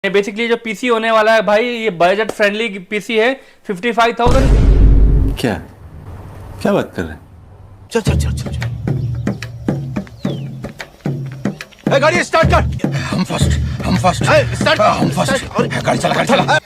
Basically जो PC होने वाला है भाई, ये बजट फ्रेंडली पीसी है। 55,000। क्या क्या बात कर रहे हैं? चल चल चल चल चल। गाड़ी स्टार्ट कर। हम फर्स्ट स्टार्ट। हम फर्स्ट। गाड़ी चला।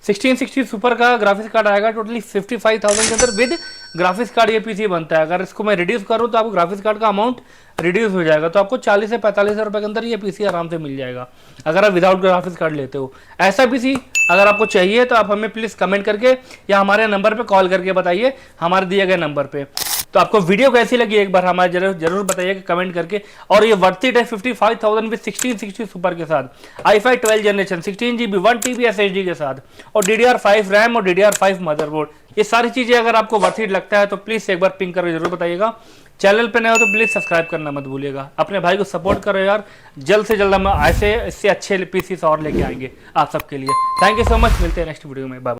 सिक्सटीन सिक्सटी सुपर का ग्राफिक्स कार्ड आएगा टोटली 55,000 के अंदर विद ग्राफिक्स कार्ड ये पीसी बनता है। अगर इसको मैं रिड्यूस करूँ तो आपको ग्राफिक्स कार्ड का अमाउंट रिड्यूस हो जाएगा, तो आपको 40 से 45 रुपए के अंदर ये पीसी आराम से मिल जाएगा अगर आप विदाउट ग्राफिक्स कार्ड लेते हो। ऐसा पीसी अगर आपको चाहिए तो आप हमें प्लीज़ कमेंट करके या हमारे नंबर पर कॉल करके बताइए, हमारे दिए गए नंबर पर। तो आपको वीडियो कैसी लगी एक बार हमारे जरूर बताइएगा कमेंट करके। और ये वर्थ इट है 55,000 विद 1660 सुपर के साथ, i5 12 generation, 16GB 1TB SSD के साथ, और DDR5 रैम और DDR5 मदरबोर्ड। ये सारी चीज़ें अगर आपको वर्थ इट लगता है तो प्लीज़ एक बार पिंक करके जरूर बताइएगा। चैनल पे नए हो तो प्लीज़ सब्सक्राइब करना मत भूलिएगा। अपने भाई को सपोर्ट करो यार, जल्द से जल्द हम ऐसे इससे अच्छे पीसीस और लेके आएंगे आप सबके लिए। थैंक यू सो मच, मिलते हैं नेक्स्ट वीडियो में। बाय।